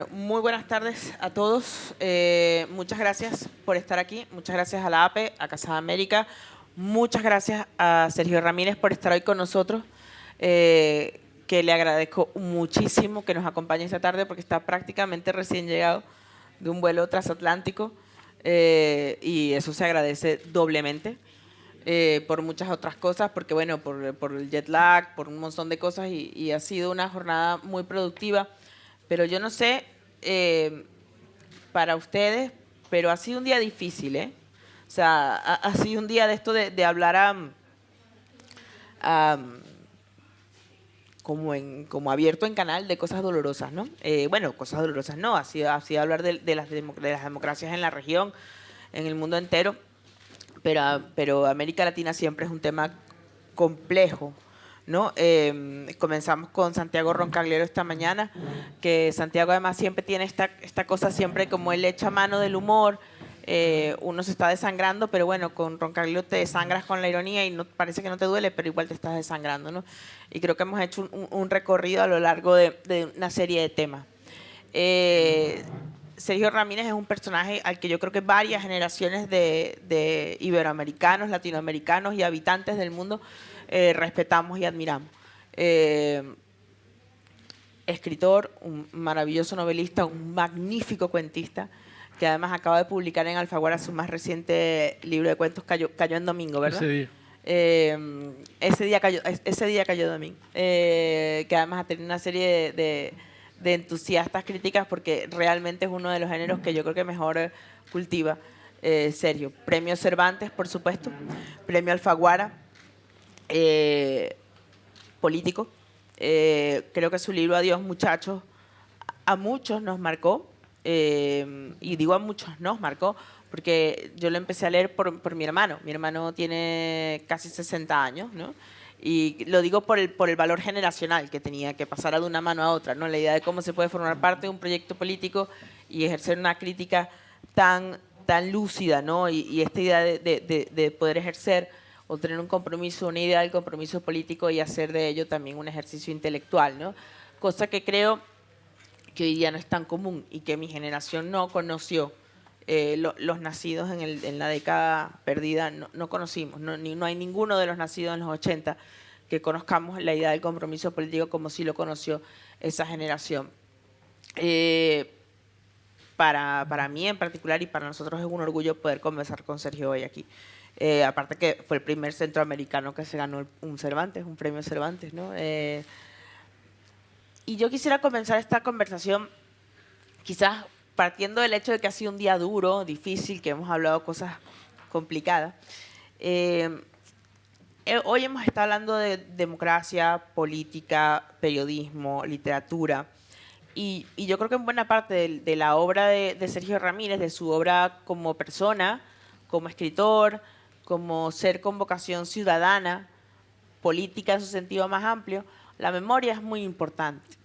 Muy buenas tardes a todos. Muchas gracias por estar aquí. Muchas gracias a la APE, a Casa de América. Muchas gracias a Sergio Ramírez por estar hoy con nosotros, que le agradezco muchísimo que nos acompañe esta tarde porque está prácticamente recién llegado de un vuelo transatlántico y eso se agradece doblemente. Por muchas otras cosas, porque bueno, por el jet lag, por un montón de cosas y ha sido una jornada muy productiva. Pero yo no sé para ustedes, pero ha sido un día difícil, ¿eh? O sea, ha sido un día de esto de hablar a como abierto en canal de cosas dolorosas, ¿no? Bueno, cosas dolorosas no, ha sido hablar de las democracias en la región, en el mundo entero, pero América Latina siempre es un tema complejo, ¿no? Comenzamos con Santiago Roncagliero esta mañana, que Santiago además siempre tiene esta cosa, siempre como él echa mano del humor, uno se está desangrando, pero bueno, con Roncagliero te desangras con la ironía y no, parece que no te duele, pero igual te estás desangrando, ¿no? Y creo que hemos hecho un recorrido a lo largo de una serie de temas. Sergio Ramírez es un personaje al que yo creo que varias generaciones de iberoamericanos, latinoamericanos y habitantes del mundo respetamos y admiramos. Escritor, un maravilloso novelista, un magnífico cuentista, que además acaba de publicar en Alfaguara su más reciente libro de cuentos, cayó en domingo, ¿verdad? Ese día. Ese día cayó domingo, que además ha tenido una serie de entusiastas críticas porque realmente es uno de los géneros que yo creo que mejor cultiva Sergio. Premio Cervantes, por supuesto, Premio Alfaguara, político. Creo que su libro Adiós, muchachos, a muchos nos marcó, y digo a muchos nos marcó, porque yo lo empecé a leer por mi hermano. Mi hermano tiene casi 60 años, ¿no? Y lo digo por el valor generacional que tenía, que pasara de una mano a otra, ¿no? La idea de cómo se puede formar parte de un proyecto político y ejercer una crítica tan lúcida, ¿no? Y esta idea de poder ejercer o tener un compromiso, una idea del compromiso político y hacer de ello también un ejercicio intelectual, ¿no? Cosa que creo que hoy día no es tan común y que mi generación no conoció. Los nacidos en la década perdida no conocimos, no hay ninguno de los nacidos en los 80 que conozcamos la idea del compromiso político como si lo conoció esa generación. Para mí en particular y para nosotros es un orgullo poder conversar con Sergio hoy aquí. Aparte que fue el primer centroamericano que se ganó un Cervantes, un premio Cervantes, ¿no? Y yo quisiera comenzar esta conversación quizás partiendo del hecho de que ha sido un día duro, difícil, que hemos hablado cosas complicadas. Hoy hemos estado hablando de democracia, política, periodismo, literatura. Y yo creo que en buena parte de la obra de Sergio Ramírez, de su obra como persona, como escritor, como ser con vocación ciudadana, política en su sentido más amplio, la memoria es muy importante.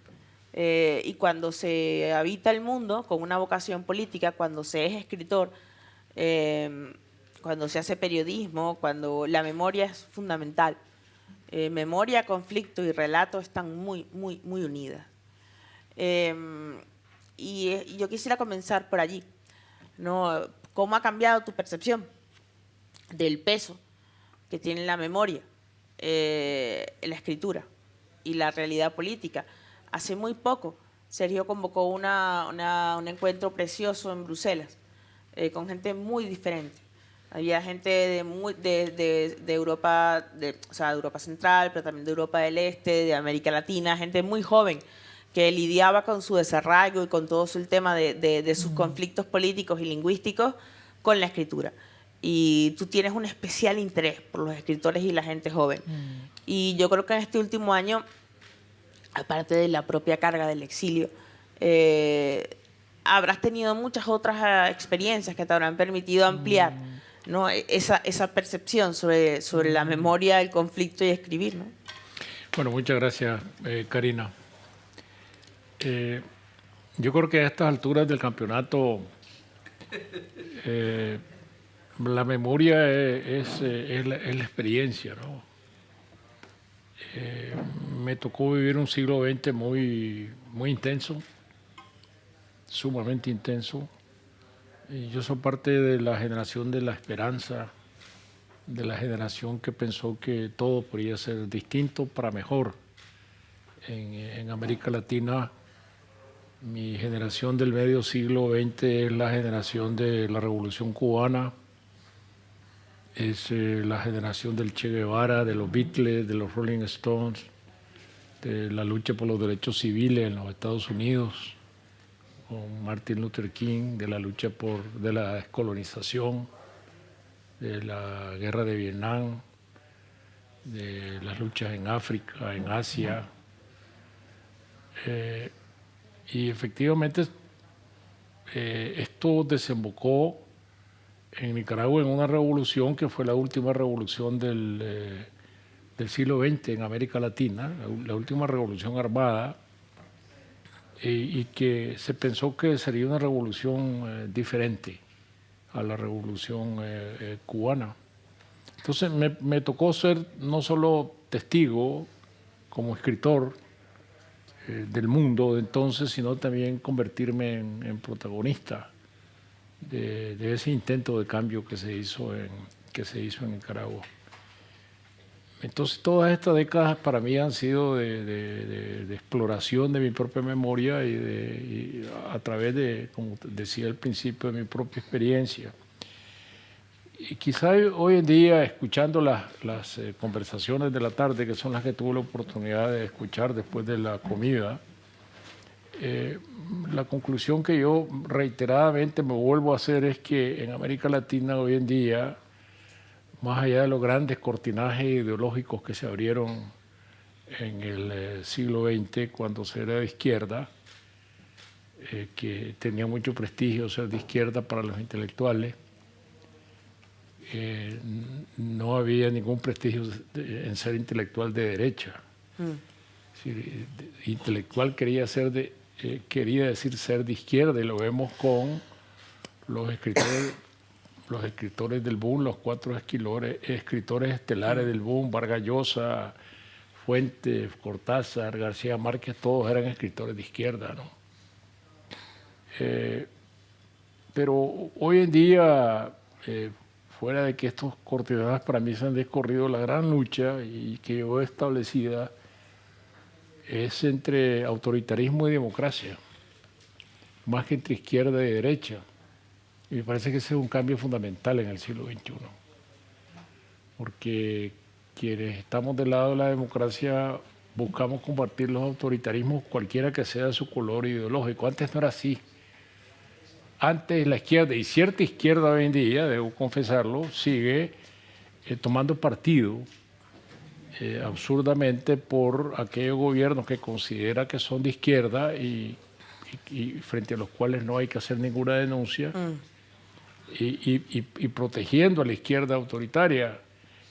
Y cuando se habita el mundo con una vocación política, cuando se es escritor, cuando se hace periodismo, cuando la memoria es fundamental. Memoria, conflicto y relato están muy unidas. Y yo quisiera comenzar por allí, ¿no? ¿Cómo ha cambiado tu percepción del peso que tiene la memoria, la escritura y la realidad política? Hace muy poco Sergio convocó un encuentro precioso en Bruselas con gente muy diferente. Había gente de Europa, o sea, de Europa Central, pero también de Europa del Este, de América Latina, gente muy joven que lidiaba con su desarraigo y con todo el tema de sus conflictos políticos y lingüísticos con la escritura. Y tú tienes un especial interés por los escritores y la gente joven. Y yo creo que en este último año, aparte de la propia carga del exilio, habrás tenido muchas otras experiencias que te habrán permitido ampliar, ¿no? esa percepción sobre la memoria, el conflicto y escribir, ¿no? Bueno, muchas gracias, Karina. Yo creo que a estas alturas del campeonato la memoria es la experiencia, ¿no? Me tocó vivir un siglo XX muy intenso, sumamente intenso. Y yo soy parte de la generación de la esperanza, de la generación que pensó que todo podría ser distinto para mejor. En América Latina, mi generación del medio siglo XX es la generación de la Revolución Cubana, es la generación del Che Guevara, de los Beatles, de los Rolling Stones, de la lucha por los derechos civiles en los Estados Unidos, con Martin Luther King, de la lucha de la descolonización, de la guerra de Vietnam, de las luchas en África, en Asia. Y efectivamente esto desembocó en Nicaragua en una revolución que fue la última revolución del siglo XX en América Latina, la última revolución armada, y que se pensó que sería una revolución diferente a la revolución cubana. Entonces me tocó ser no solo testigo como escritor del mundo de entonces, sino también convertirme en protagonista de ese intento de cambio que se hizo en Nicaragua. Entonces todas estas décadas para mí han sido de exploración de mi propia memoria y a través de, como decía al principio, de mi propia experiencia. Y quizá hoy en día, escuchando las conversaciones de la tarde, que son las que tuve la oportunidad de escuchar después de la comida, la conclusión que yo reiteradamente me vuelvo a hacer es que en América Latina hoy en día, más allá de los grandes cortinajes ideológicos que se abrieron en el siglo XX cuando se era de izquierda, que tenía mucho prestigio ser de izquierda para los intelectuales, no había ningún prestigio en ser intelectual de derecha. Es decir, intelectual quería decir ser de izquierda, y lo vemos con los escritores del boom, los 4 escritores estelares del boom: Vargas Llosa, Fuentes, Cortázar, García Márquez, todos eran escritores de izquierda, ¿no? Pero hoy en día, fuera de que estos cortinajes para mí se han descorrido, la gran lucha y que yo he establecida es entre autoritarismo y democracia, más que entre izquierda y derecha. Y me parece que ese es un cambio fundamental en el siglo XXI, porque quienes estamos del lado de la democracia buscamos combatir los autoritarismos, cualquiera que sea su color ideológico. Antes no era así. Antes la izquierda, y cierta izquierda hoy en día, debo confesarlo, sigue tomando partido absurdamente por aquellos gobiernos que considera que son de izquierda y frente a los cuales no hay que hacer ninguna denuncia, y protegiendo a la izquierda autoritaria.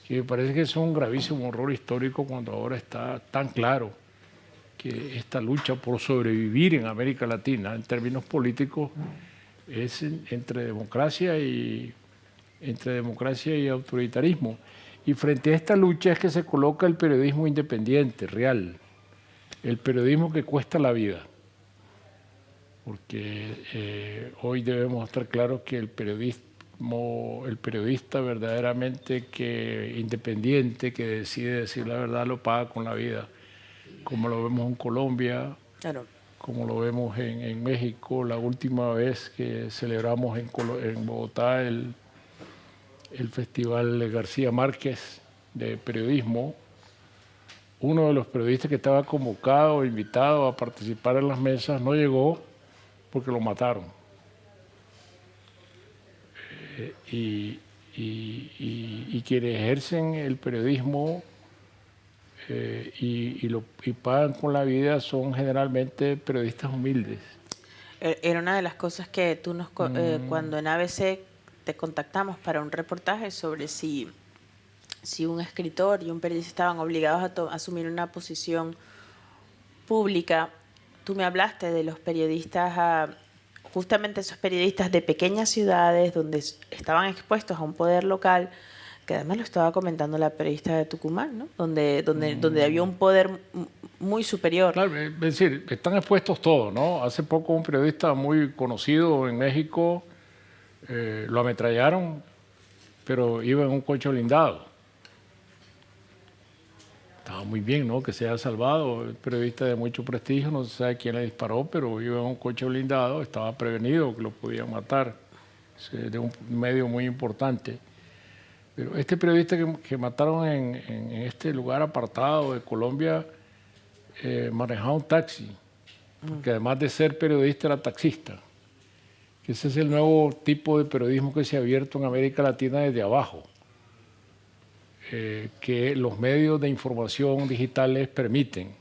Y me parece que es un gravísimo error histórico cuando ahora está tan claro que esta lucha por sobrevivir en América Latina en términos políticos es entre democracia y autoritarismo. Y frente a esta lucha es que se coloca el periodismo independiente, real, el periodismo que cuesta la vida. Porque hoy debemos estar claros que el periodista verdaderamente independiente, que decide decir la verdad, lo paga con la vida, como lo vemos en Colombia. Claro. Como lo vemos en México. La última vez que celebramos en Bogotá el Festival García Márquez de periodismo, uno de los periodistas que estaba convocado, invitado a participar en las mesas, no llegó porque lo mataron. Y quienes ejercen el periodismo y pagan con la vida son generalmente periodistas humildes. Era una de las cosas que tú cuando en ABC te contactamos para un reportaje sobre si un escritor y un periodista estaban obligados a asumir una posición pública. Tú me hablaste de los periodistas, justamente esos periodistas de pequeñas ciudades donde estaban expuestos a un poder local, que además lo estaba comentando la periodista de Tucumán, ¿no? Donde había un poder muy superior. Claro, es decir, están expuestos todos, ¿no? Hace poco un periodista muy conocido en México lo ametrallaron, pero iba en un coche blindado. Estaba muy bien, ¿no? Que se haya salvado, el periodista de mucho prestigio, no se sabe quién le disparó, pero iba en un coche blindado, estaba prevenido que lo podían matar, de un medio muy importante. Pero este periodista que mataron en este lugar apartado de Colombia manejaba un taxi, porque además de ser periodista era taxista. Que ese es el nuevo tipo de periodismo que se ha abierto en América Latina desde abajo. Que los medios de información digitales permiten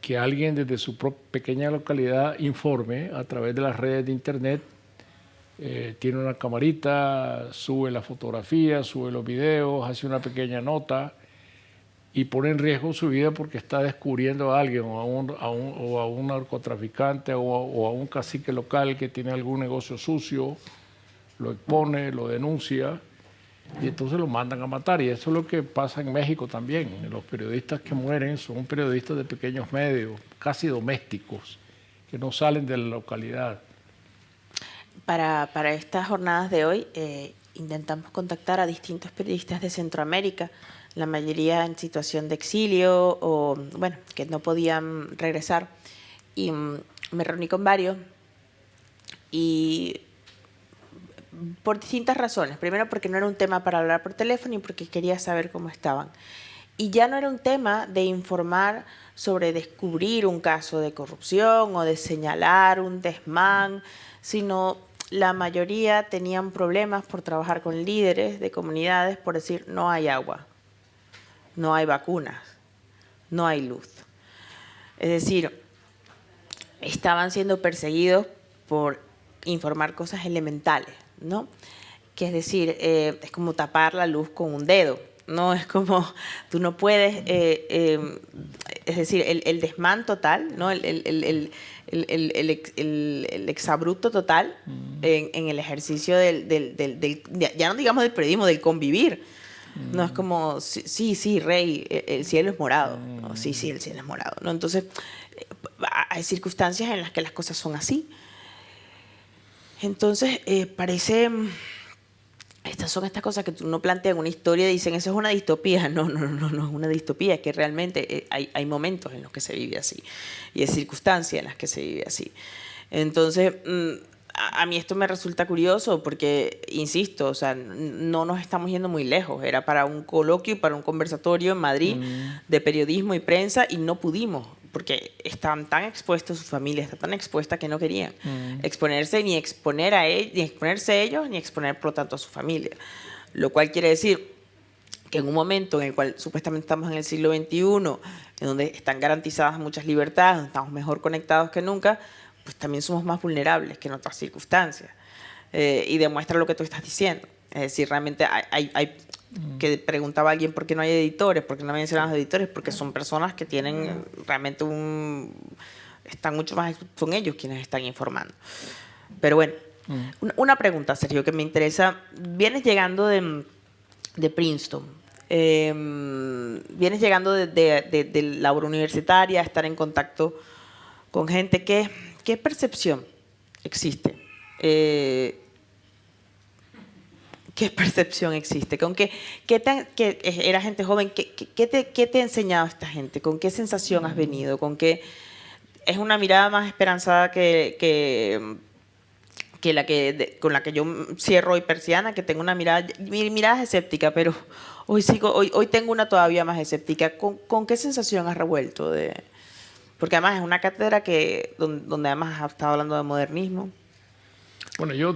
que alguien desde su pequeña localidad informe a través de las redes de internet, tiene una camarita, sube las fotografías, sube los videos, hace una pequeña nota y pone en riesgo su vida porque está descubriendo a alguien o a un narcotraficante o a un cacique local que tiene algún negocio sucio, lo expone, lo denuncia y entonces lo mandan a matar. Y eso es lo que pasa en México también. Los periodistas que mueren son periodistas de pequeños medios, casi domésticos, que no salen de la localidad. Para estas jornadas de hoy intentamos contactar a distintos periodistas de Centroamérica, la mayoría en situación de exilio o, bueno, que no podían regresar. Y me reuní con varios y por distintas razones. Primero porque no era un tema para hablar por teléfono y porque quería saber cómo estaban. Y ya no era un tema de informar sobre descubrir un caso de corrupción o de señalar un desmán, sino la mayoría tenían problemas por trabajar con líderes de comunidades por decir no hay agua, no hay vacunas, no hay luz. Es decir, estaban siendo perseguidos por informar cosas elementales, ¿no? Que es decir, es como tapar la luz con un dedo, ¿no? Es como, tú no puedes, es decir, el desmán total, ¿no? El exabrupto total en el ejercicio ya no digamos del periodismo, del convivir. No es como, sí, rey, el cielo es morado. No, sí, el cielo es morado, ¿no? Entonces, hay circunstancias en las que las cosas son así. Entonces, parece... Estas son estas cosas que uno plantea en una historia y dicen, eso es una distopía. No es una distopía, es que realmente hay momentos en los que se vive así y hay circunstancias en las que se vive así. Entonces, a mí esto me resulta curioso porque, insisto, o sea, no nos estamos yendo muy lejos. Era para un coloquio y para un conversatorio en Madrid de periodismo y prensa y no pudimos porque estaban tan expuestos, su familia está tan expuesta que no querían exponerse ni exponerse ellos ni exponer por lo tanto a su familia. Lo cual quiere decir que en un momento en el cual supuestamente estamos en el siglo XXI, en donde están garantizadas muchas libertades, donde estamos mejor conectados que nunca, pues también somos más vulnerables que en otras circunstancias. Y demuestra lo que tú estás diciendo. Es decir, realmente hay que preguntaba a alguien por qué no hay editores, por qué no mencionan los editores, porque son personas que tienen realmente están mucho más, son ellos quienes están informando. Pero bueno, una pregunta, Sergio, que me interesa. Vienes llegando de Princeton, vienes llegando de la obra universitaria, a estar en contacto con gente. ¿Qué percepción existe? ¿Qué percepción existe? ¿Con que era gente joven? ¿Qué te ha enseñado esta gente? ¿Con qué sensación has venido? ¿Con qué es una mirada más esperanzada con la que yo cierro hoy persiana, que tengo una mirada, mi mirada es escéptica, pero hoy tengo una todavía más escéptica. ¿Con qué sensación has revuelto? Porque además es una cátedra donde además has estado hablando de modernismo. Bueno, yo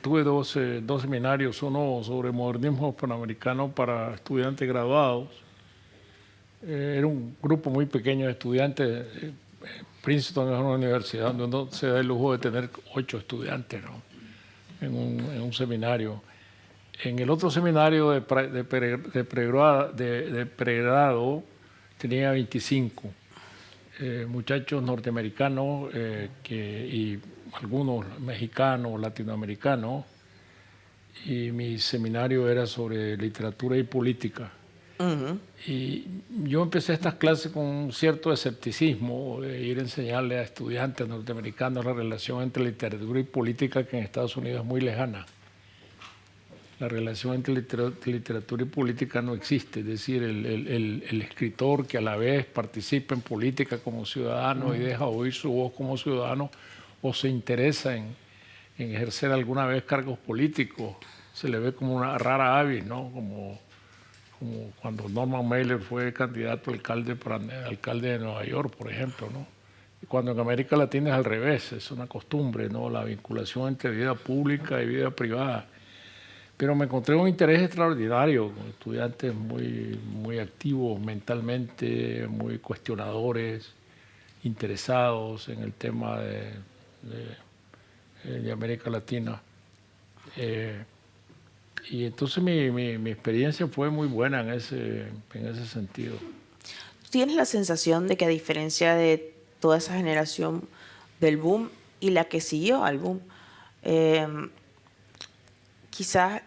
tuve dos seminarios, uno sobre modernismo hispanoamericano para estudiantes graduados. Era un grupo muy pequeño de estudiantes. Princeton es una universidad donde uno se da el lujo de tener 8 estudiantes, ¿no? en un seminario. En el otro seminario de pregrado tenía 25 muchachos norteamericanos y algunos mexicanos, latinoamericanos, y mi seminario era sobre literatura y política. Ujú. Y yo empecé estas clases con un cierto escepticismo de ir a enseñarle a estudiantes norteamericanos la relación entre literatura y política, que en Estados Unidos es muy lejana. La relación entre literatura y política no existe, es decir, el escritor que a la vez participa en política como ciudadano y deja oír su voz como ciudadano, o se interesa en ejercer alguna vez cargos políticos, se le ve como una rara avis, ¿no? Como cuando Norman Mailer fue candidato a alcalde de Nueva York, por ejemplo, ¿no? Y cuando en América Latina es al revés, es una costumbre, ¿no? La vinculación entre vida pública y vida privada. Pero me encontré un interés extraordinario, con estudiantes muy activos mentalmente, muy cuestionadores, interesados en el tema de América Latina. Y entonces mi experiencia fue muy buena en ese sentido. ¿Tienes la sensación de que, a diferencia de toda esa generación del boom y la que siguió al boom, eh, quizás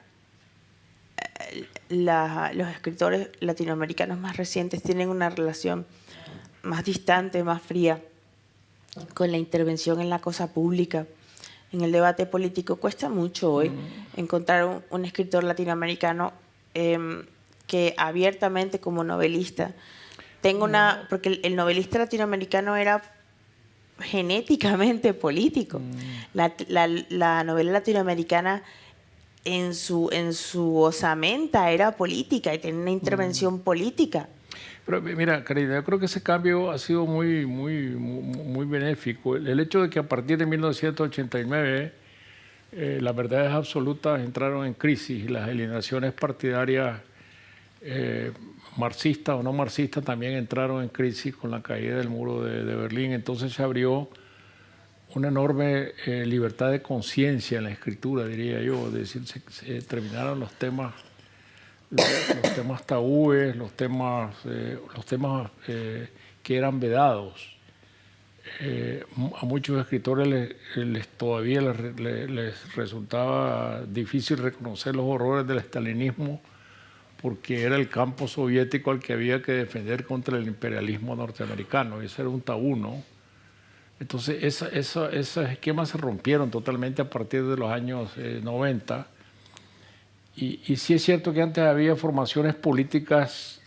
los escritores latinoamericanos más recientes tienen una relación más distante, más fría con la intervención en la cosa pública, en el debate político? Cuesta mucho hoy encontrar un escritor latinoamericano que abiertamente, como novelista, tenga una... Porque el novelista latinoamericano era genéticamente político. La novela latinoamericana en su osamenta era política y tenía una intervención política. Pero mira, Karina, yo creo que ese cambio ha sido muy benéfico. El hecho de que a partir de 1989 las verdades absolutas entraron en crisis y las alineaciones partidarias marxistas o no marxistas también entraron en crisis con la caída del muro de Berlín. Entonces se abrió una enorme libertad de conciencia en la escritura, diría yo. Es decir, se terminaron los temas tabúes, los temas que eran vedados. A muchos escritores todavía les resultaba difícil reconocer los horrores del estalinismo, porque era el campo soviético al que había que defender contra el imperialismo norteamericano. Ese era un tabú, ¿no? Entonces, esos esquemas se rompieron totalmente a partir de los años 90. Y sí es cierto que antes había formaciones políticas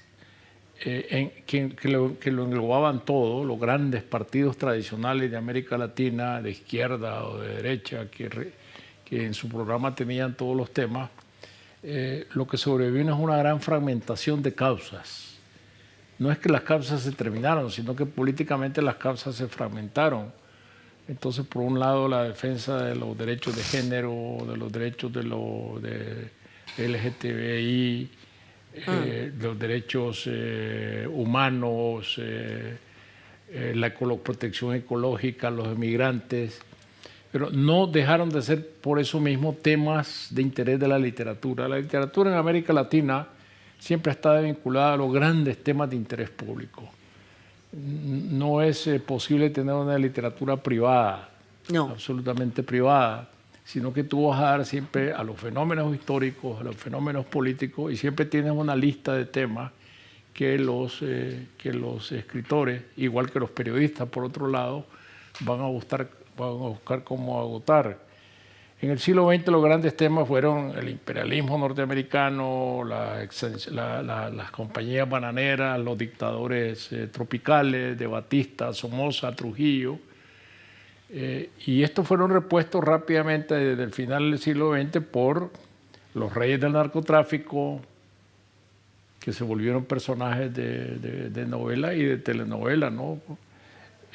que lo englobaban todo, los grandes partidos tradicionales de América Latina, de izquierda o de derecha, que en su programa tenían todos los temas. Lo que sobrevino es una gran fragmentación de causas. No es que las causas se terminaron, sino que políticamente las causas se fragmentaron. Entonces, por un lado, la defensa de los derechos de género, de los derechos de LGTBI, los derechos humanos, la protección ecológica, los emigrantes, pero no dejaron de ser por eso mismo temas de interés de la literatura. La literatura en América Latina siempre ha estado vinculada a los grandes temas de interés público. No es posible tener una literatura privada, No. absolutamente privada, sino que tú vas a dar siempre a los fenómenos históricos, a los fenómenos políticos, y siempre tienes una lista de temas que los escritores, igual que los periodistas, por otro lado, van a buscar cómo agotar. En el siglo XX los grandes temas fueron el imperialismo norteamericano, las compañías bananeras, los dictadores tropicales de Batista, Somoza, Trujillo. Y estos fueron repuestos rápidamente desde el final del siglo XX por los reyes del narcotráfico, que se volvieron personajes de novela y de telenovela, ¿no?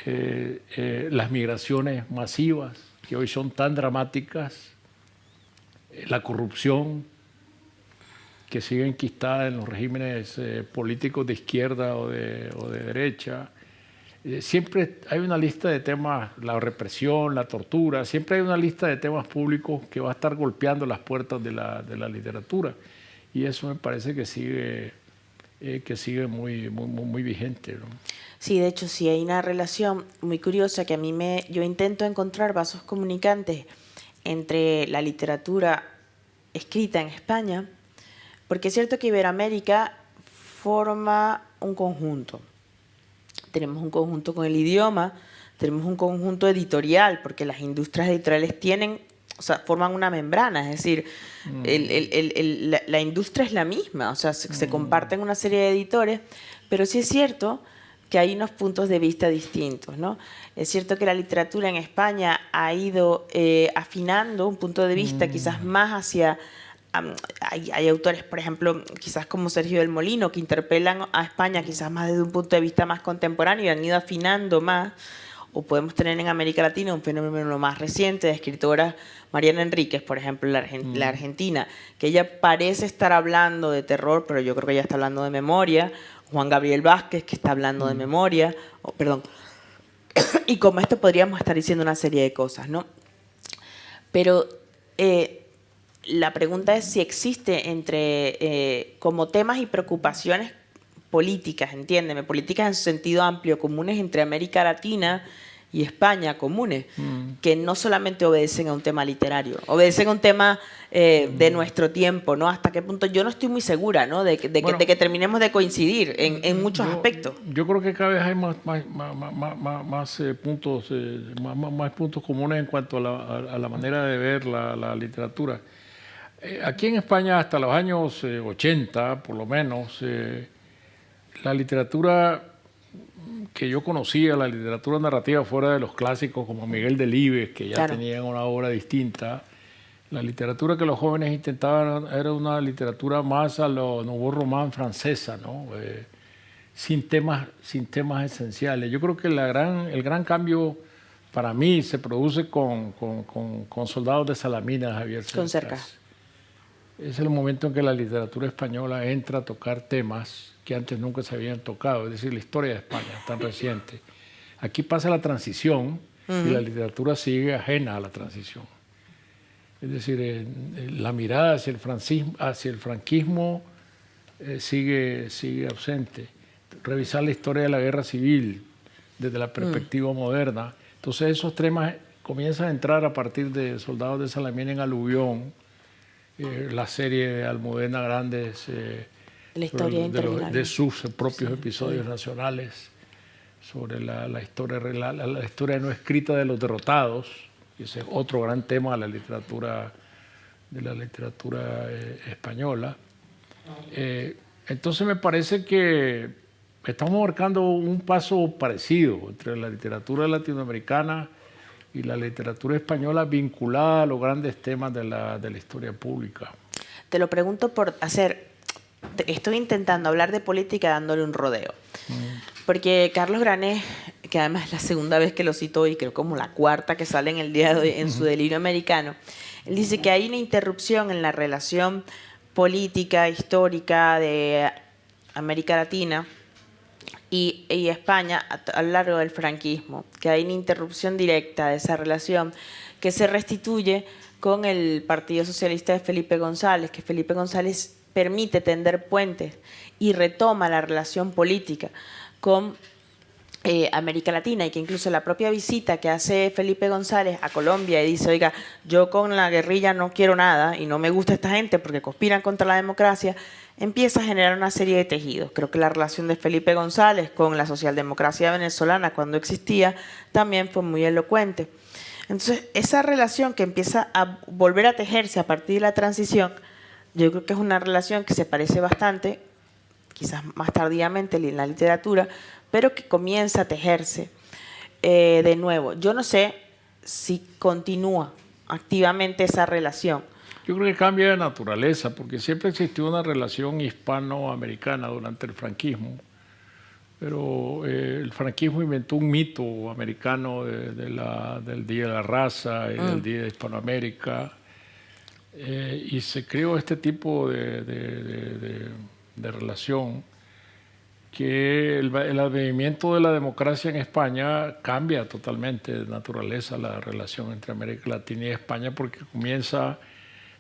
Las migraciones masivas, que hoy son tan dramáticas, la corrupción que sigue enquistada en los regímenes políticos de izquierda o de derecha. Siempre hay una lista de temas, la represión, la tortura, siempre hay una lista de temas públicos que va a estar golpeando las puertas de la literatura. Y eso me parece que sigue muy vigente, ¿no? Sí, de hecho, sí hay una relación muy curiosa que yo intento encontrar vasos comunicantes entre la literatura escrita en España, porque es cierto que Iberoamérica forma un conjunto. Tenemos un conjunto con el idioma, tenemos un conjunto editorial, porque las industrias editoriales tienen, o sea, forman una membrana, es decir, la industria es la misma, o sea, se comparten una serie de editores, pero sí es cierto que hay unos puntos de vista distintos, ¿no? Es cierto que la literatura en España ha ido afinando un punto de vista quizás más hacia... hay autores, por ejemplo, quizás como Sergio del Molino, que interpelan a España quizás más desde un punto de vista más contemporáneo y han ido afinando más. O podemos tener en América Latina un fenómeno más reciente de escritora Mariana Enríquez, por ejemplo, la argentina, que ella parece estar hablando de terror, pero yo creo que ella está hablando de memoria. Juan Gabriel Vázquez, que está hablando de memoria, perdón. Y como esto podríamos estar diciendo una serie de cosas, ¿no? Pero la pregunta es si existe entre como temas y preocupaciones políticas, entiéndeme, políticas en su sentido amplio, comunes entre América Latina y España, comunes, que no solamente obedecen a un tema literario, obedecen a un tema de nuestro tiempo, ¿no? Hasta qué punto, yo no estoy muy segura, ¿no? de que terminemos de coincidir en muchos aspectos. Yo creo que cada vez hay más puntos comunes en cuanto a la manera de ver la literatura. Aquí en España, hasta los años 80, por lo menos, la literatura que yo conocía, la literatura narrativa fuera de los clásicos como Miguel Delibes, que ya tenían una obra distinta, la literatura que los jóvenes intentaban era una literatura más a lo Nouveau Roman francesa, ¿no? Sin temas esenciales. Yo creo que el gran cambio para mí se produce con Soldados de Salamina, Javier Cercas. Con Cercas. Es el momento en que la literatura española entra a tocar temas que antes nunca se habían tocado, es decir, la historia de España tan reciente. Aquí pasa la transición y la literatura sigue ajena a la transición. Es decir, la mirada hacia el franquismo sigue ausente. Revisar la historia de la guerra civil desde la perspectiva moderna. Entonces esos temas comienzan a entrar a partir de Soldados de Salamina en Aluvión, la serie de Almudena Grandes, la historia de sus propios episodios nacionales, sobre la historia no escrita de los derrotados, y ese es otro gran tema de la literatura española. Entonces me parece que estamos marcando un paso parecido entre la literatura latinoamericana y la literatura española vinculada a los grandes temas de la historia pública. Te lo pregunto por estoy intentando hablar de política dándole un rodeo. Porque Carlos Granés, que además es la segunda vez que lo cito y creo como la cuarta que sale en el día de hoy en su Delirio Americano, él dice que hay una interrupción en la relación política, histórica de América Latina y España a lo largo del franquismo, que hay una interrupción directa de esa relación que se restituye con el Partido Socialista de Felipe González, que Felipe González permite tender puentes y retoma la relación política con América Latina, y que incluso la propia visita que hace Felipe González a Colombia y dice, oiga, yo con la guerrilla no quiero nada y no me gusta esta gente porque conspiran contra la democracia, empieza a generar una serie de tejidos. Creo que la relación de Felipe González con la socialdemocracia venezolana cuando existía también fue muy elocuente. Entonces, esa relación que empieza a volver a tejerse a partir de la transición, yo creo que es una relación que se parece bastante, quizás más tardíamente en la literatura, pero que comienza a tejerse de nuevo. Yo no sé si continúa activamente esa relación. Yo creo que cambia de naturaleza, porque siempre existió una relación hispanoamericana durante el franquismo, pero el franquismo inventó un mito americano del Día de la Raza y del Día de Hispanoamérica, y se creó este tipo de relación que el advenimiento de la democracia en España cambia totalmente de naturaleza la relación entre América Latina y España, porque comienza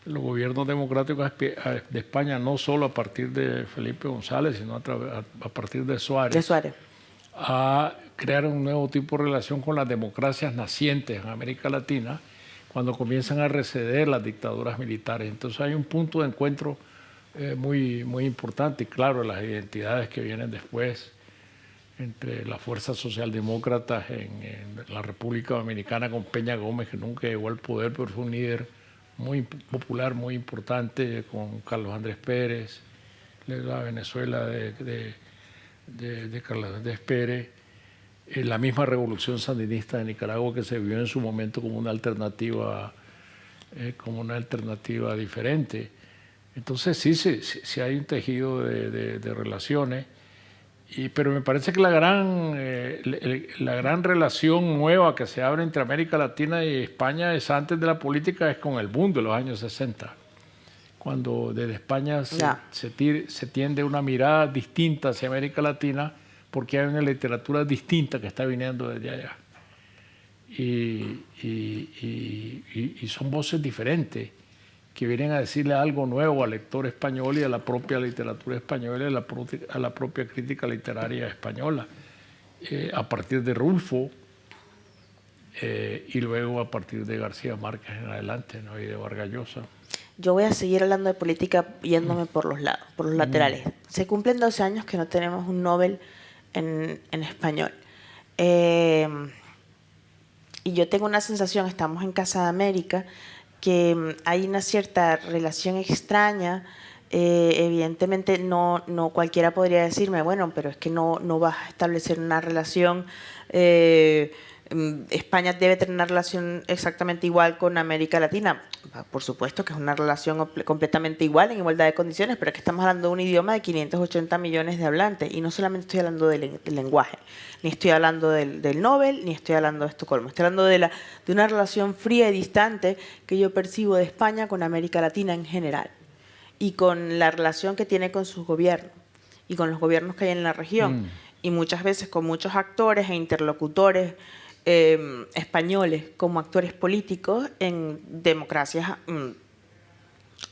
los gobiernos democráticos de España, no solo a partir de Felipe González, sino a partir de Suárez, a crear un nuevo tipo de relación con las democracias nacientes en América Latina, cuando comienzan a receder las dictaduras militares. Entonces hay un punto de encuentro muy importante. Y claro, las identidades que vienen después entre las fuerzas socialdemócratas en la República Dominicana con Peña Gómez, que nunca llegó al poder, pero fue un líder muy popular, muy importante, con Carlos Andrés Pérez, la Venezuela de Carlos Andrés Pérez, la misma revolución sandinista de Nicaragua, que se vio en su momento como una alternativa diferente. Entonces sí hay un tejido de relaciones, pero me parece que la gran relación nueva que se abre entre América Latina y España es antes de la política, es con el boom de los años 60, cuando desde España se tiende una mirada distinta hacia América Latina, porque hay una literatura distinta que está viniendo desde allá. Y son voces diferentes que vienen a decirle algo nuevo al lector español y a la propia literatura española y a la propia crítica literaria española, a partir de Rulfo y luego a partir de García Márquez en adelante, ¿no? Y de Vargas Llosa. Yo voy a seguir hablando de política yéndome por los lados, por los laterales. Se cumplen 12 años que no tenemos un Nobel en español. Y yo tengo una sensación, estamos en Casa de América, que hay una cierta relación extraña. Evidentemente no cualquiera podría decirme, bueno, pero es que no vas a establecer una relación. España debe tener una relación exactamente igual con América Latina. Por supuesto que es una relación completamente igual, en igualdad de condiciones, pero es que estamos hablando de un idioma de 580 millones de hablantes, y no solamente estoy hablando del lenguaje, ni estoy hablando del Nobel, ni estoy hablando de Estocolmo, estoy hablando de una relación fría y distante que yo percibo de España con América Latina en general, y con la relación que tiene con sus gobiernos, y con los gobiernos que hay en la región, y muchas veces con muchos actores e interlocutores españoles como actores políticos en democracias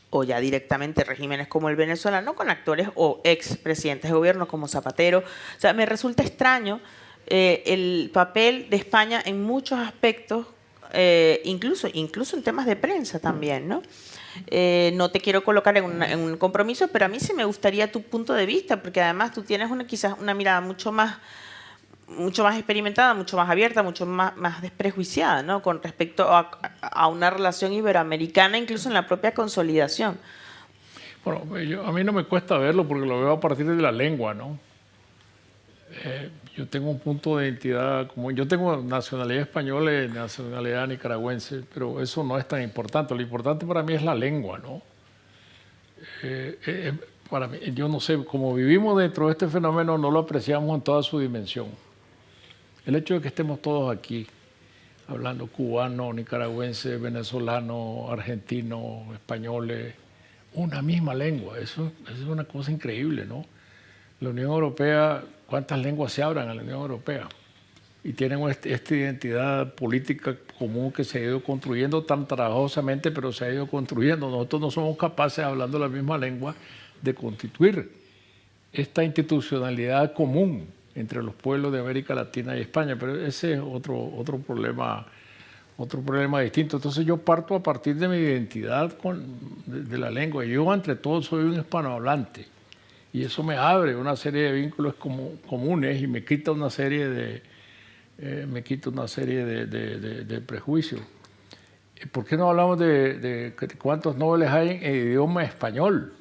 o ya directamente regímenes como el venezolano, con actores o expresidentes de gobierno como Zapatero. O sea, me resulta extraño el papel de España en muchos aspectos, incluso en temas de prensa también, ¿no? No te quiero colocar en un compromiso, pero a mí sí me gustaría tu punto de vista, porque además tú tienes quizás una mirada mucho más experimentada, mucho más abierta, mucho más desprejuiciada, ¿no? Con respecto a una relación iberoamericana, incluso en la propia consolidación. Bueno, a mí no me cuesta verlo porque lo veo a partir de la lengua, ¿no? Yo tengo un punto de identidad común. Yo tengo nacionalidad española y nacionalidad nicaragüense, pero eso no es tan importante. Lo importante para mí es la lengua, ¿no? Para mí, yo no sé, como vivimos dentro de este fenómeno, no lo apreciamos en toda su dimensión. El hecho de que estemos todos aquí, hablando cubano, nicaragüense, venezolano, argentino, españoles, una misma lengua, eso es una cosa increíble, ¿no? La Unión Europea, ¿cuántas lenguas se hablan en la Unión Europea? Y tienen esta identidad política común que se ha ido construyendo tan trabajosamente, pero se ha ido construyendo. Nosotros no somos capaces, hablando la misma lengua, de constituir esta institucionalidad común entre los pueblos de América Latina y España, pero ese es otro problema distinto. Entonces yo parto a partir de mi identidad de la lengua. Yo, entre todo, soy un hispanohablante, y eso me abre una serie de vínculos comunes y me quita una serie de prejuicios. ¿Por qué no hablamos de cuántos nobles hay en idioma español?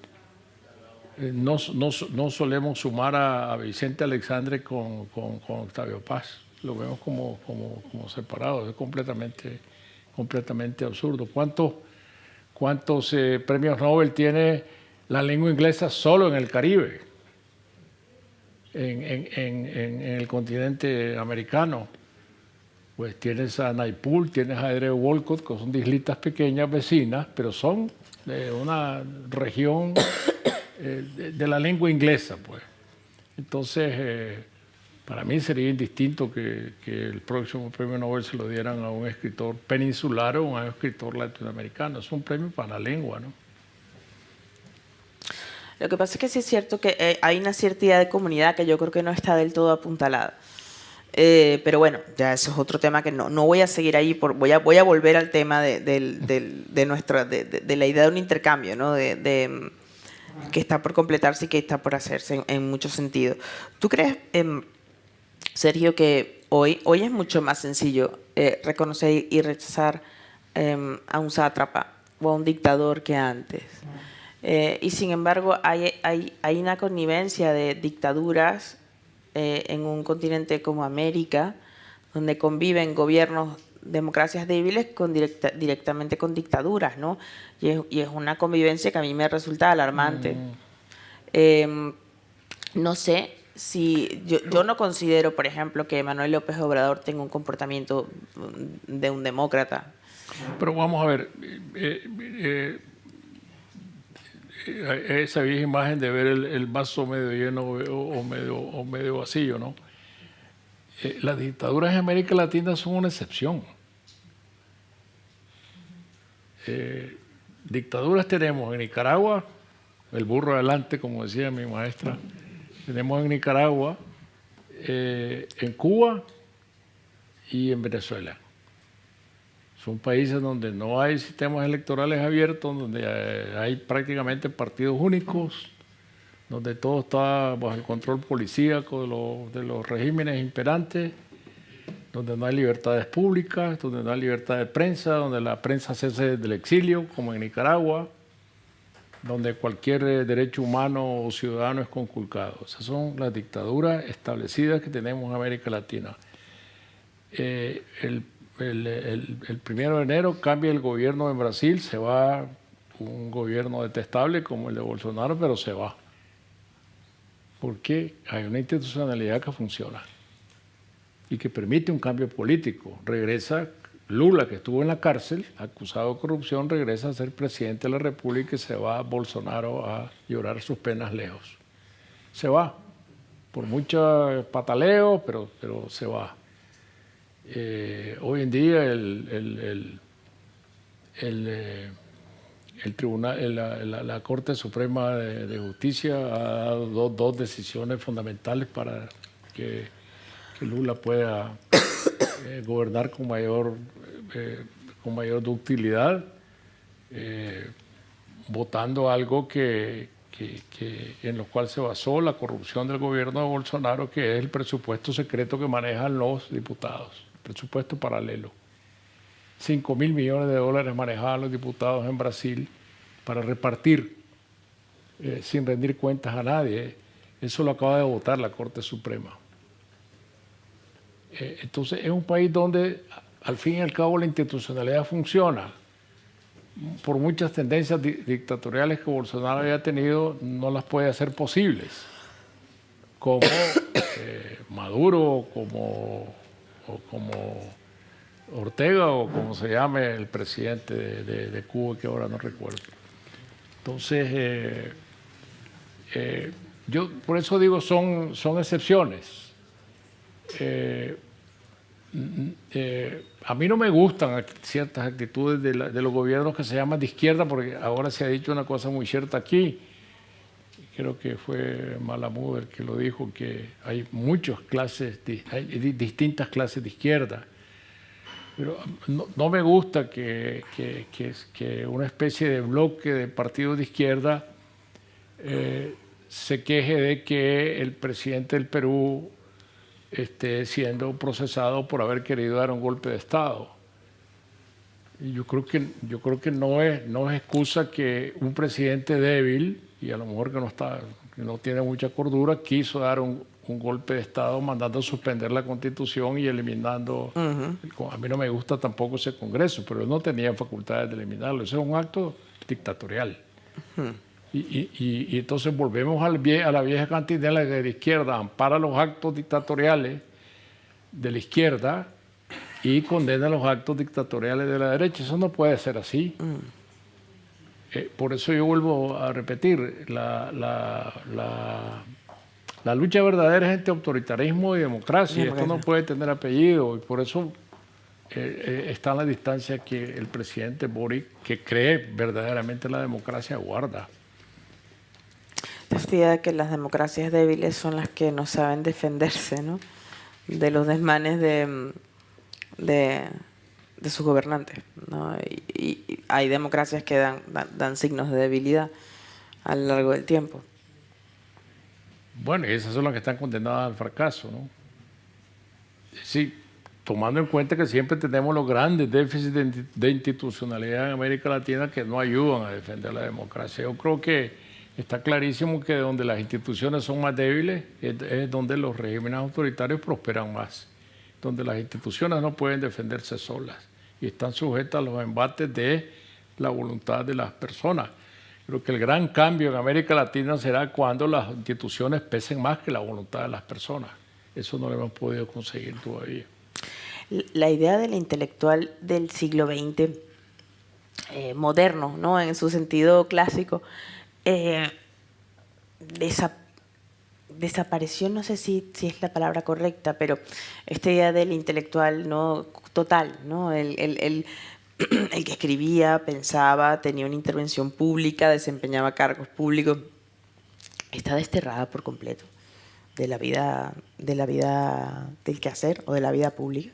No solemos sumar a Vicente Alexandre con Octavio Paz. Lo vemos como separados. Es completamente absurdo. ¿Cuántos premios Nobel tiene la lengua inglesa solo en el Caribe, en el continente americano? Pues tienes a Naipaul, tienes a Edre Walcott, que son islitas pequeñas vecinas, pero son de una región de la lengua inglesa, pues. Entonces, para mí sería indistinto que el próximo premio Nobel se lo dieran a un escritor peninsular o a un escritor latinoamericano. Es un premio para la lengua, ¿no? Lo que pasa es que sí es cierto que hay una cierta idea de comunidad que yo creo que no está del todo apuntalada. Pero bueno, ya eso es otro tema que no voy a seguir ahí. Voy a volver al tema de la idea de un intercambio, ¿no? que está por completarse y que está por hacerse en muchos sentidos. ¿Tú crees, Sergio, que hoy es mucho más sencillo reconocer y rechazar a un sátrapa o a un dictador que antes? Y sin embargo hay una connivencia de dictaduras en un continente como América, donde conviven gobiernos, democracias débiles directamente con dictaduras, ¿no? Y es una convivencia que a mí me resulta alarmante. No sé si yo no considero, por ejemplo, que Manuel López Obrador tenga un comportamiento de un demócrata. Pero vamos a ver, esa vieja imagen de ver el vaso medio lleno o medio vacío, ¿no? Las dictaduras en América Latina son una excepción. Dictaduras tenemos en Nicaragua, el burro adelante, como decía mi maestra. Tenemos en Nicaragua, en Cuba y en Venezuela. Son países donde no hay sistemas electorales abiertos, donde hay prácticamente partidos únicos, donde todo está bajo el control policíaco de los regímenes imperantes, donde no hay libertades públicas, donde no hay libertad de prensa, donde la prensa se hace desde el exilio, como en Nicaragua, donde cualquier derecho humano o ciudadano es conculcado. Esas son las dictaduras establecidas que tenemos en América Latina. El 1 de enero cambia el gobierno en Brasil, se va un gobierno detestable como el de Bolsonaro, pero se va. Porque hay una institucionalidad que funciona y que permite un cambio político. Regresa Lula, que estuvo en la cárcel, acusado de corrupción, regresa a ser presidente de la República y se va Bolsonaro a llorar sus penas lejos. Se va, por mucho pataleo, pero se va. Hoy en día el tribunal, la Corte Suprema de Justicia ha dado dos decisiones fundamentales para que Lula pueda gobernar con mayor ductilidad, votando algo en lo cual se basó la corrupción del gobierno de Bolsonaro, que es el presupuesto secreto que manejan los diputados, presupuesto paralelo. 5.000 millones de dólares manejaban los diputados en Brasil para repartir sin rendir cuentas a nadie. Eso lo acaba de votar la Corte Suprema. Entonces es un país donde al fin y al cabo la institucionalidad funciona. Por muchas tendencias dictatoriales que Bolsonaro haya tenido, no las puede hacer posibles. Como Maduro, como Ortega o como se llame el presidente de Cuba, que ahora no recuerdo. Entonces, yo por eso digo, son excepciones. A mí no me gustan ciertas actitudes de los gobiernos que se llaman de izquierda, porque ahora se ha dicho una cosa muy cierta aquí. Creo que fue Malamud el que lo dijo, que hay hay distintas clases de izquierda. Pero no me gusta que una especie de bloque de partidos de izquierda se queje de que el presidente del Perú esté siendo procesado por haber querido dar un golpe de Estado. Y yo creo que no es excusa que un presidente débil, y a lo mejor que no tiene mucha cordura, quiso dar un golpe de Estado mandando a suspender la Constitución y eliminando... A mí no me gusta tampoco ese Congreso, pero él no tenía facultades de eliminarlo. Ese es un acto dictatorial. Y entonces volvemos a la vieja cantinela de la izquierda, ampara los actos dictatoriales de la izquierda y condena los actos dictatoriales de la derecha. Eso no puede ser así. Por eso yo vuelvo a repetir, la lucha verdadera es entre autoritarismo y democracia. Esto no puede tener apellido, y por eso está en la distancia que el presidente Boric, que cree verdaderamente en la democracia, guarda. Esta idea de que las democracias débiles son las que no saben defenderse, ¿no?, de los desmanes de sus gobernantes, ¿no? Y hay democracias que dan signos de debilidad. a lo largo del tiempo. Bueno, y esas son las que están condenadas al fracaso, ¿no? Sí, tomando en cuenta que siempre tenemos los grandes déficits de institucionalidad en América Latina que no ayudan a defender la democracia. Yo creo que está clarísimo que donde las instituciones son más débiles es donde los regímenes autoritarios prosperan más, donde las instituciones no pueden defenderse solas y están sujetas a los embates de la voluntad de las personas. Creo que el gran cambio en América Latina será cuando las instituciones pesen más que la voluntad de las personas. Eso no lo hemos podido conseguir todavía. La idea del intelectual del siglo XX, moderno, ¿no? En su sentido clásico, desapareció, no sé si es la palabra correcta, pero esta idea del intelectual, ¿no? Total, ¿no? El que escribía, pensaba, tenía una intervención pública, desempeñaba cargos públicos, está desterrada por completo de la vida del quehacer o de la vida pública.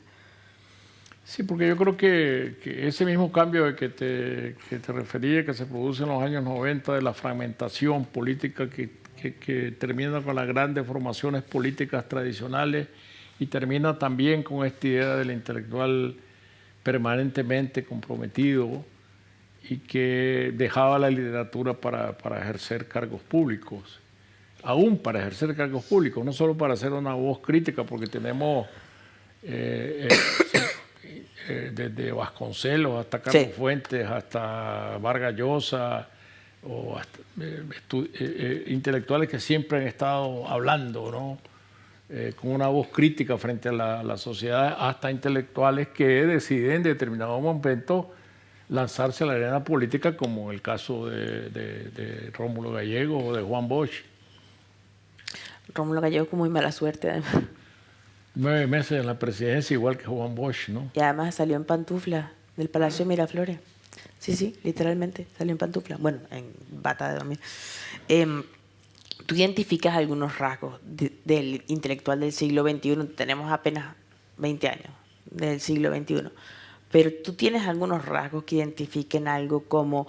Sí, porque yo creo que ese mismo cambio de que te refería, que se produce en los años 90, de la fragmentación política que termina con las grandes formaciones políticas tradicionales y termina también con esta idea del intelectual permanentemente comprometido y que dejaba la literatura para ejercer cargos públicos, aún para ejercer cargos públicos, no solo para hacer una voz crítica, porque tenemos desde Vasconcelos hasta Carlos Fuentes, hasta Vargas Llosa, o hasta, intelectuales que siempre han estado hablando, ¿no? Con una voz crítica frente a la sociedad, hasta intelectuales que deciden en determinado momento lanzarse a la arena política, como en el caso de Rómulo Gallego o de Juan Bosch. Rómulo Gallego con muy mala suerte, además. 9 meses en la presidencia, igual que Juan Bosch, ¿no? Y además salió en pantufla del Palacio de Miraflores. Sí, literalmente, salió en pantufla. Bueno, en bata de dormir. Tú identificas algunos rasgos del intelectual del siglo XXI. Tenemos apenas 20 años del siglo XXI. Pero tú tienes algunos rasgos que identifiquen algo como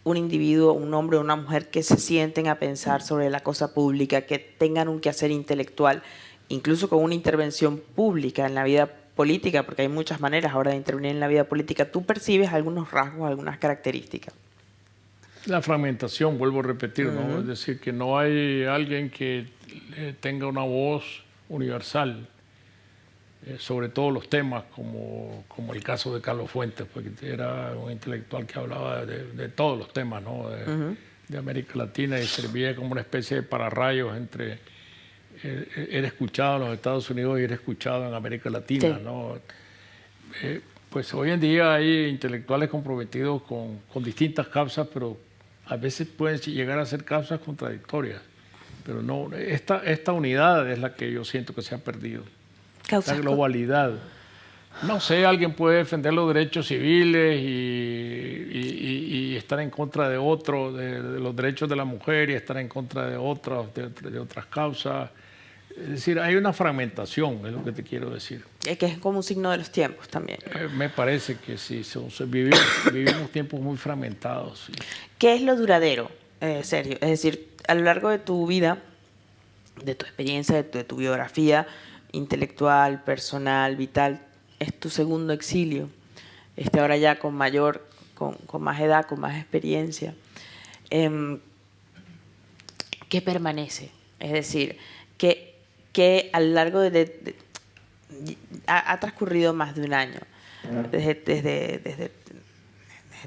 un individuo, un hombre o una mujer que se sienten a pensar sobre la cosa pública, que tengan un quehacer intelectual, incluso con una intervención pública en la vida política, porque hay muchas maneras ahora de intervenir en la vida política. ¿Tú percibes algunos rasgos, algunas características? La fragmentación, vuelvo a repetir, ¿no? Es decir, que no hay alguien que tenga una voz universal sobre todos los temas, como el caso de Carlos Fuentes, porque era un intelectual que hablaba de todos los temas, ¿no? De América Latina, y servía como una especie de pararrayos entre era escuchado en los Estados Unidos y era escuchado en América Latina, sí, ¿no? Pues hoy en día hay intelectuales comprometidos con distintas causas, pero a veces pueden llegar a ser causas contradictorias. Pero no, esta unidad es la que yo siento que se ha perdido. La globalidad. No sé, alguien puede defender los derechos civiles y estar en contra de otros, de los derechos de la mujer, y estar en contra de otras causas. Es decir, hay una fragmentación, es lo que te quiero decir. Es que es como un signo de los tiempos también. Me parece que sí, vivimos tiempos muy fragmentados. Sí. ¿Qué es lo duradero, Sergio? Es decir, a lo largo de tu vida, de tu experiencia, de tu biografía intelectual, personal, vital, es tu segundo exilio. Ahora ya con más edad, con más experiencia. ¿Qué permanece? Es decir, que a lo largo ha transcurrido más de un año desde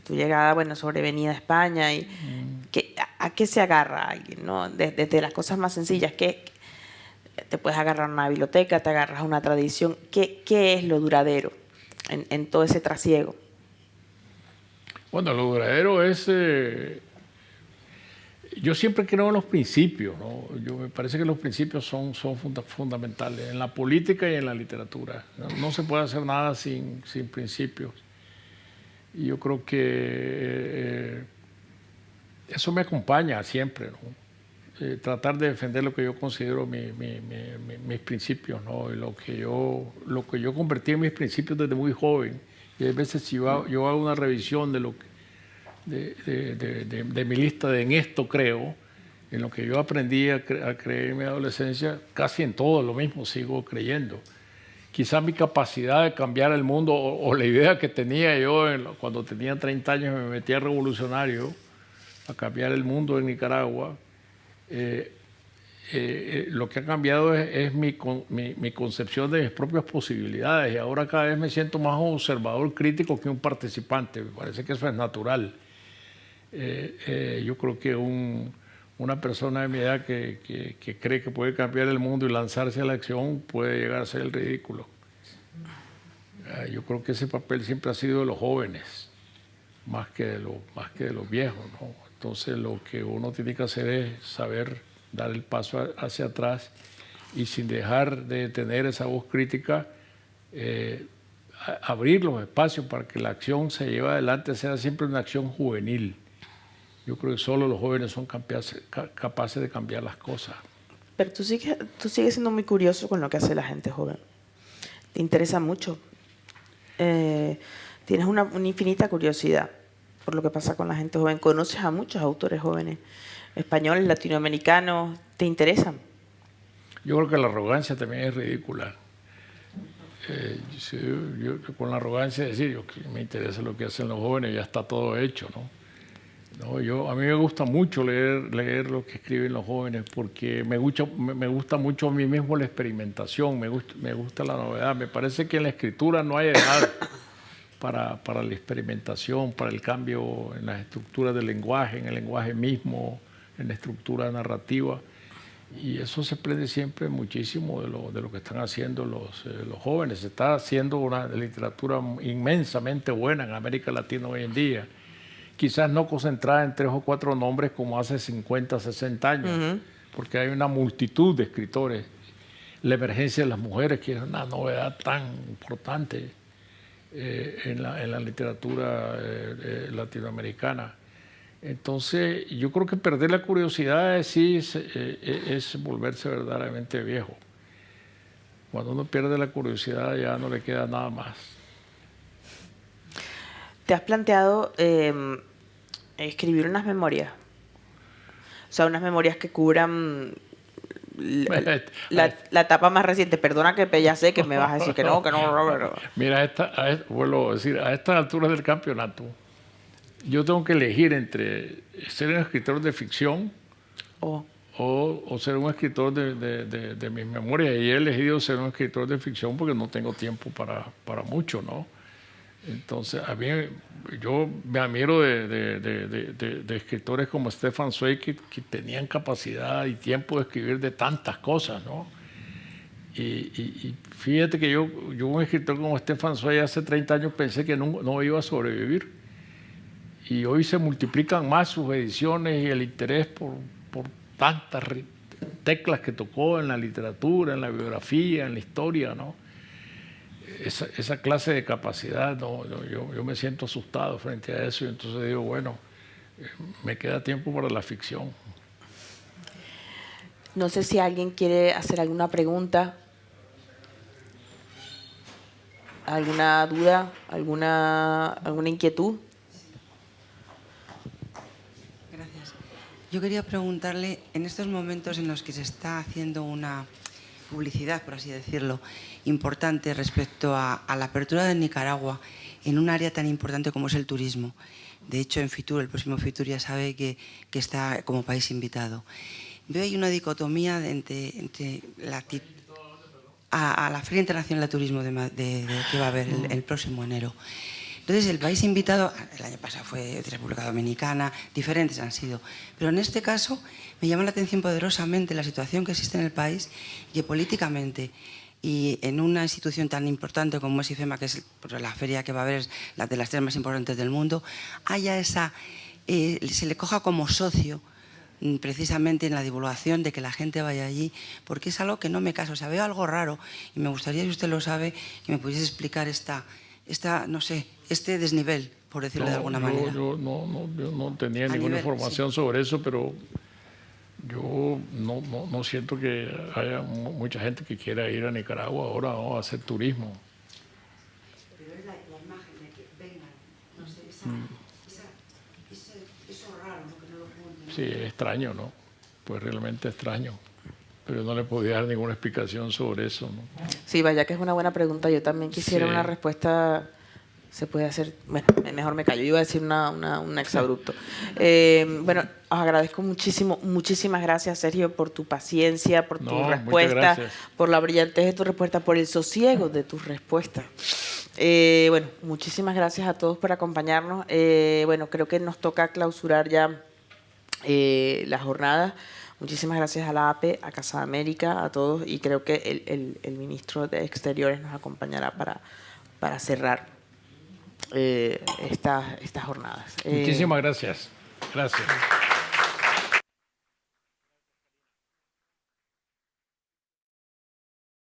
tu llegada, bueno, sobrevenida a España, y ¿a qué se agarra alguien, ¿no? Desde las cosas más sencillas, que te puedes agarrar a una biblioteca, te agarras a una tradición. ¿Qué es lo duradero en todo ese trasiego? Bueno, lo duradero es... yo siempre creo en los principios, ¿no? Me parece que los principios son fundamentales en la política y en la literatura. No se puede hacer nada sin principios. Y yo creo que eso me acompaña siempre, ¿no? Tratar de defender lo que yo considero mis principios, ¿no? Y lo que yo convertí en mis principios desde muy joven. Y a veces si yo hago una revisión de de mi lista de en esto creo, en lo que yo aprendí a creer en mi adolescencia, casi en todo lo mismo sigo creyendo. Quizás mi capacidad de cambiar el mundo o la idea que tenía yo cuando tenía 30 años me metía revolucionario a cambiar el mundo en Nicaragua, lo que ha cambiado es mi concepción de mis propias posibilidades y ahora cada vez me siento más un observador crítico que un participante. Me parece que eso es natural. Yo creo que una persona de mi edad que cree que puede cambiar el mundo y lanzarse a la acción puede llegar a ser el ridículo. Yo creo que ese papel siempre ha sido de los jóvenes, más que de los viejos, ¿no? Entonces lo que uno tiene que hacer es saber dar el paso hacia atrás y sin dejar de tener esa voz crítica, abrir los espacios para que la acción se lleve adelante sea siempre una acción juvenil. Yo creo que solo los jóvenes son capaces de cambiar las cosas. Pero tú sigues siendo muy curioso con lo que hace la gente joven. Te interesa mucho. Tienes una infinita curiosidad por lo que pasa con la gente joven. Conoces a muchos autores jóvenes, españoles, latinoamericanos. ¿Te interesan? Yo creo que la arrogancia también es ridícula. Yo con la arrogancia de decir, me interesa lo que hacen los jóvenes, ya está todo hecho, ¿no? A mí me gusta mucho leer lo que escriben los jóvenes porque me gusta mucho a mí mismo la experimentación, me gusta la novedad. Me parece que en la escritura no hay edad para la experimentación, para el cambio en las estructuras del lenguaje, en el lenguaje mismo, en la estructura narrativa. Y eso se aprende siempre muchísimo de lo que están haciendo los jóvenes. Se está haciendo una literatura inmensamente buena en América Latina hoy en día. Quizás no concentrada en 3 o 4 nombres como hace 50, 60 años, porque hay una multitud de escritores. La emergencia de las mujeres, que es una novedad tan importante en la literatura latinoamericana. Entonces, yo creo que perder la curiosidad es volverse verdaderamente viejo. Cuando uno pierde la curiosidad ya no le queda nada más. ¿Te has planteado escribir unas memorias? O sea, unas memorias que cubran la etapa más reciente. Perdona que ya sé que me vas a decir que no, pero... Mira, vuelvo a decir, a estas alturas del campeonato, yo tengo que elegir entre ser un escritor de ficción o ser un escritor de mis memorias. Y he elegido ser un escritor de ficción porque no tengo tiempo para mucho, ¿no? Entonces, yo me admiro de escritores como Stefan Zweig que tenían capacidad y tiempo de escribir de tantas cosas, ¿no? Y fíjate que yo un escritor como Stefan Zweig hace 30 años pensé que no iba a sobrevivir. Y hoy se multiplican más sus ediciones y el interés por tantas teclas que tocó en la literatura, en la biografía, en la historia, ¿no? Esa clase de capacidad, yo me siento asustado frente a eso y entonces digo, bueno, me queda tiempo para la ficción. No sé si alguien quiere hacer alguna pregunta, alguna duda, alguna inquietud. Gracias. Yo quería preguntarle, en estos momentos en los que se está haciendo una publicidad, por así decirlo, importante respecto a la apertura de Nicaragua en un área tan importante como es el turismo. De hecho, en Fitur, el próximo Fitur ya sabe que está como país invitado. Veo ahí una dicotomía entre a la Feria Internacional de Turismo que va a haber el próximo enero. Entonces, el país invitado, el año pasado fue República Dominicana, diferentes han sido. Pero en este caso me llama la atención poderosamente la situación que existe en el país y que políticamente y en una institución tan importante como es IFEMA, que es la feria que va a haber, es la de las 3 más importantes del mundo, haya se le coja como socio precisamente en la divulgación de que la gente vaya allí, porque es algo que no me casa. O sea, veo algo raro y me gustaría, si usted lo sabe, que me pudiese explicar no sé, este desnivel, por decirlo de alguna manera. Yo no tenía ninguna información sobre eso, pero yo no siento que haya mucha gente que quiera ir a Nicaragua ahora a hacer turismo. Pero es la imagen de que vengan, no sé, Sí, extraño, ¿no? Pues realmente extraño. Pero no le podía dar ninguna explicación sobre eso, ¿no? Sí, vaya que es una buena pregunta. Yo también quisiera Sí. una respuesta. Se puede hacer. Bueno, mejor me callo. Yo iba a decir un exabrupto. Bueno, os agradezco muchísimo. Muchísimas gracias, Sergio, por tu paciencia, por tu No, muchas respuesta, gracias. por la brillantez de tu respuesta, por el sosiego de tus respuestas. Bueno, muchísimas gracias a todos por acompañarnos. Bueno, creo que nos toca clausurar ya la jornada. Muchísimas gracias a la APE, a Casa de América, a todos, y creo que el ministro de Exteriores nos acompañará para cerrar estas jornadas. Muchísimas gracias. Gracias.